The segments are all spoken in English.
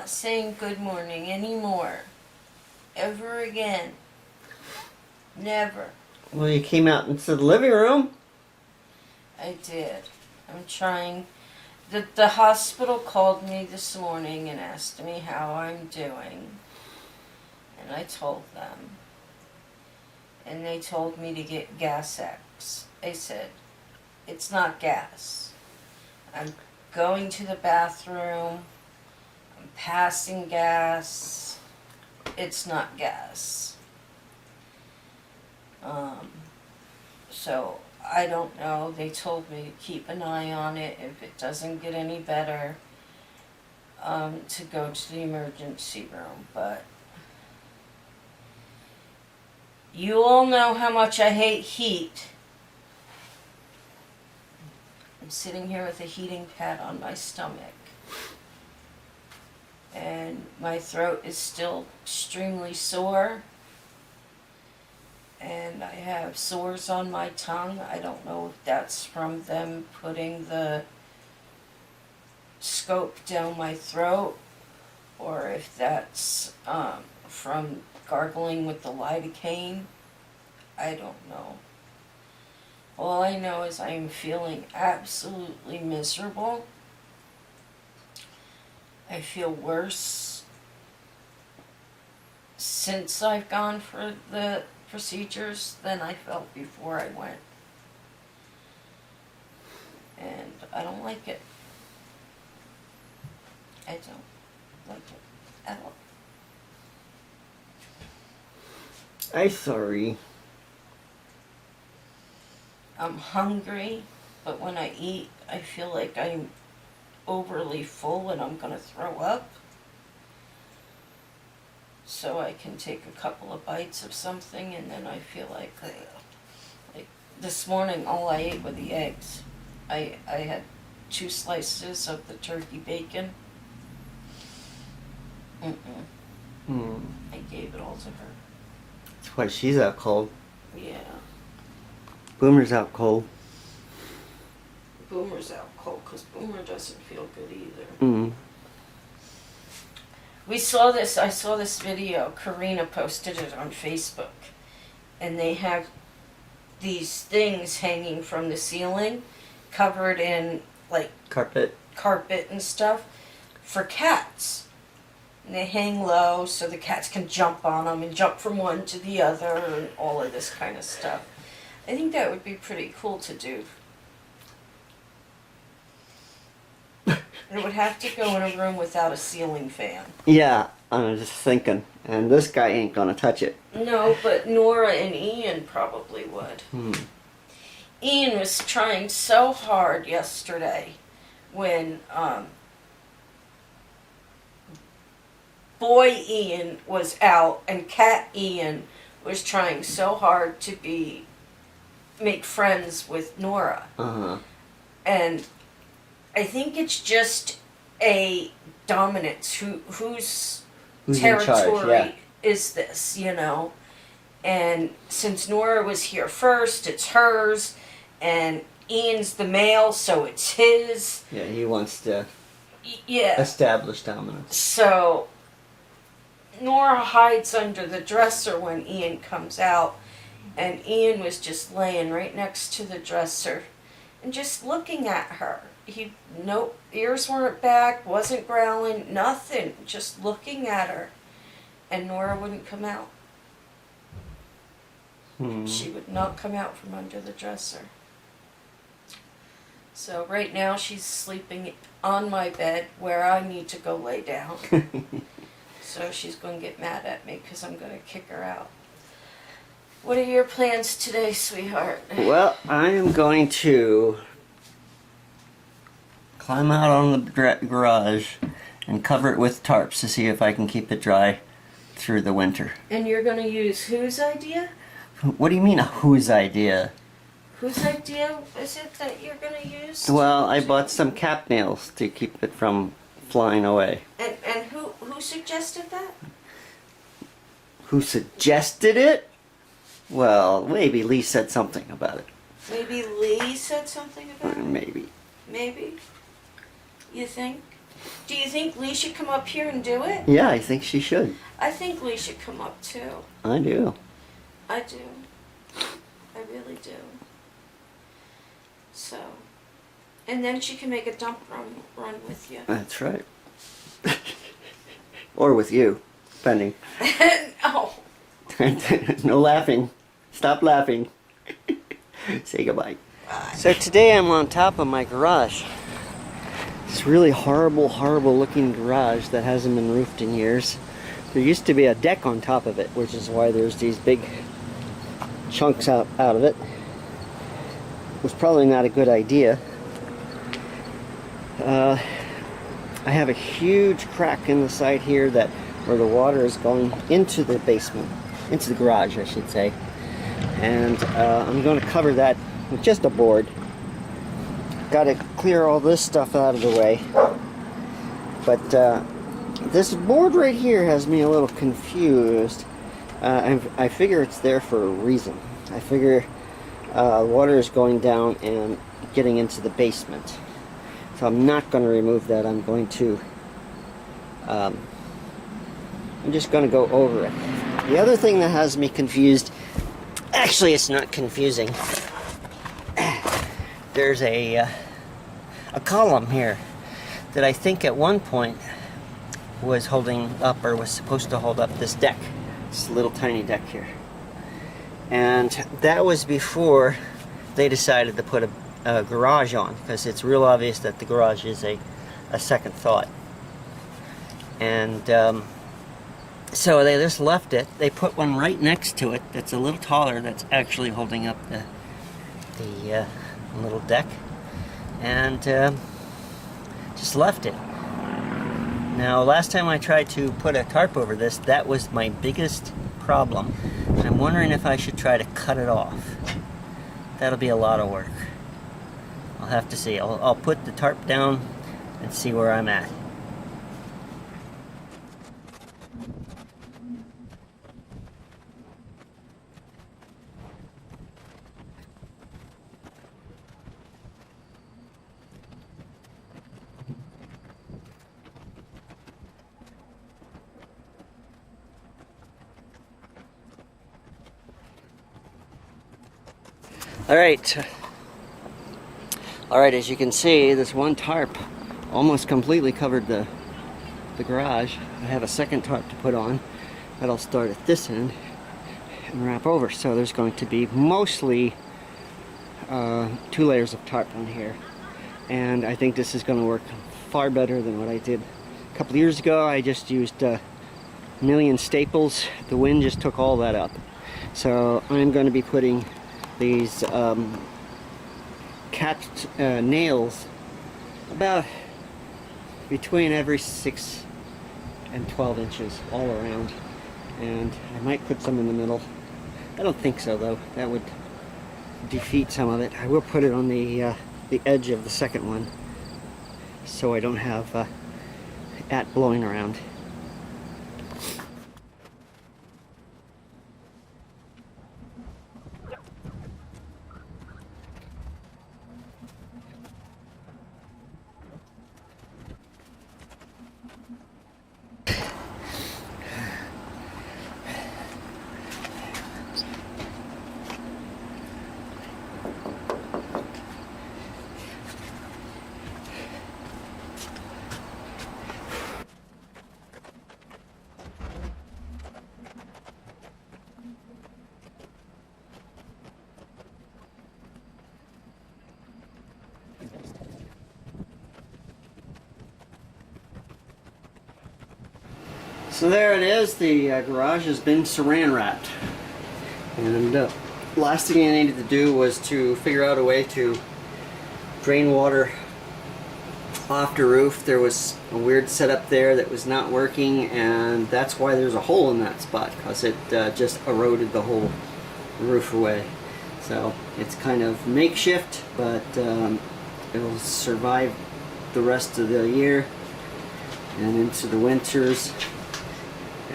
not saying good morning anymore. Ever again. Never. Well, you came out into the living room. I did. I'm trying. The hospital called me this morning and asked me how I'm doing. And I told them. And they told me to get Gas X. I said, it's not gas. I'm going to the bathroom. I'm passing gas. It's not gas. So I don't know. They told me to keep an eye on it. If it doesn't get any better, to go to the emergency room. But you all know how much I hate heat. I'm sitting here with a heating pad on my stomach. And my throat is still extremely sore. And I have sores on my tongue. I don't know if that's from them putting the scope down my throat or if that's from gargling with the lidocaine. I don't know. All I know is I am feeling absolutely miserable. I feel worse since I've gone for the procedures than I felt before I went. And I don't like it. I don't like it at all. I'm sorry. I'm hungry, but when I eat, I feel like I'm overly full and I'm gonna throw up. So I can take a couple of bites of something and then I feel like this morning all I ate were the eggs. I had 2 slices of the turkey bacon. I gave it all to her. That's why she's out cold. Yeah. Boomer's out cold. Boomer's out cold because Boomer doesn't feel good either. I saw this video, Karina posted it on Facebook, and they have these things hanging from the ceiling, covered in like Carpet and stuff, for cats. And they hang low so the cats can jump on them and jump from one to the other and all of this kind of stuff. I think that would be pretty cool to do. It would have to go in a room without a ceiling fan. Yeah, I was just thinking. And this guy ain't gonna touch it. No, but Nora and Ian probably would. Ian was trying so hard yesterday when boy Ian was out and cat Ian was trying so hard to make friends with Nora. And I think it's just a dominance. Whose territory is this, you know? And since Nora was here first, it's hers, and Ian's the male, so it's his. Yeah, he wants to Yeah. establish dominance. So Nora hides under the dresser when Ian comes out, and Ian was just laying right next to the dresser and just looking at her. Ears weren't back, wasn't growling, nothing, just looking at her. And Nora wouldn't come out. She would not come out from under the dresser. So right now she's sleeping on my bed where I need to go lay down. So she's going to get mad at me because I'm going to kick her out. What are your plans today, sweetheart? Well, I am going to climb out on the garage and cover it with tarps to see if I can keep it dry through the winter. And you're going to use whose idea? What do you mean, whose idea? Whose idea is it that you're going to use? Well, I bought some cap nails to keep it from flying away. And who suggested that? Who suggested it? Well, maybe Lee said something about it. Maybe Lee said something about it? Maybe. Maybe? You think? Do you think Lee should come up here and do it? Yeah, I think she should. I think Lee should come up too. I do. I do. I really do. So, and then she can make a dump run with you. That's right. Or with you, depending. Oh. No laughing. Stop laughing. Say goodbye. Bye. So today I'm on top of my garage. This really horrible looking garage that hasn't been roofed in years. There used to be a deck on top of it, which is why there's these big chunks out of it. It was probably not a good idea. I have a huge crack in the side here where the water is going into the basement, into the garage I should say. And I'm going to cover that with just a board. Got to clear all this stuff out of the way. But this board right here has me a little confused. I figure it's there for a reason. I figure water is going down and getting into the basement. So I'm not going to remove that. I'm going to I'm just going to go over it. The other thing that has me confused, actually it's not confusing. There's a column here that I think at one point was holding up, or was supposed to hold up this deck, this little tiny deck here. And that was before they decided to put a garage on, because it's real obvious that the garage is a second thought. And so they just left it. They put one right next to it that's a little taller, that's actually holding up the little deck, and just left it. Now, last time I tried to put a tarp over this, that was my biggest problem. And I'm wondering if I should try to cut it off. That'll be a lot of work. I'll have to see. I'll put the tarp down and see where I'm at. Alright, as you can see, this one tarp almost completely covered the garage. I have a second tarp to put on. That'll start at this end and wrap over. So there's going to be mostly 2 layers of tarp on here. And I think this is going to work far better than what I did a couple of years ago. I just used a million staples. The wind just took all that up. So I'm going to be putting these cat nails about between every 6 and 12 inches all around, and I might put some in the middle. I don't think so though, that would defeat some of it. I will put it on the edge of the second one so I don't have that blowing around. So there it is, the garage has been saran wrapped. And last thing I needed to do was to figure out a way to drain water off the roof. There was a weird setup there that was not working, and that's why there's a hole in that spot, because it just eroded the whole roof away. So it's kind of makeshift, but it'll survive the rest of the year and into the winters.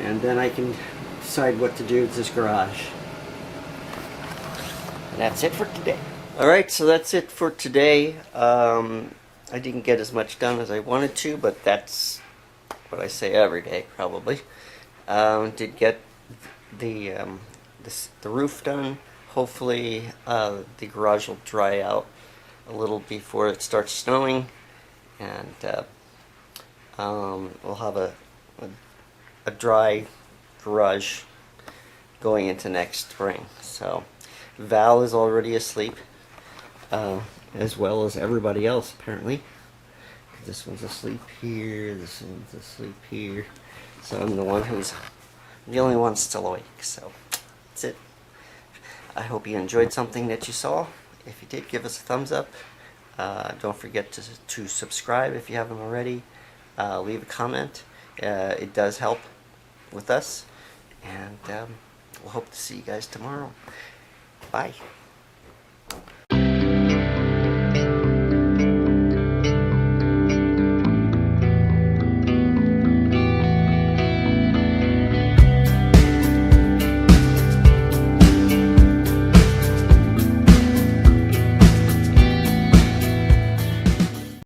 And then I can decide what to do with this garage. And that's it for today. Alright, so that's it for today. I didn't get as much done as I wanted to, but that's what I say every day, probably. Did get the the roof done. Hopefully, the garage will dry out a little before it starts snowing, and we'll have a dry garage going into next spring. So, Val is already asleep, as well as everybody else apparently. This one's asleep here. This one's asleep here. So I'm the only one still awake. So that's it. I hope you enjoyed something that you saw. If you did, give us a thumbs up. Don't forget to subscribe if you haven't already. Leave a comment. It does help with us. And we'll hope to see you guys tomorrow. Bye.